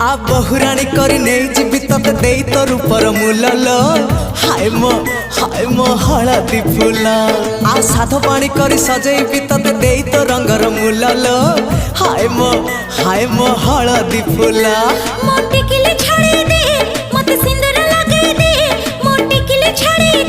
आ बहुराणी करी नहीं जीवी तते देई तो रूपर मूलल हाय मो हलदी फूल आ साधो पानी करी सजेबी तते देई तो रंगर मूलल हाय मो हलदी फूल मोटी किले छाड़ी दे मते सिंदूर लगे दे मोटी किले छाड़ी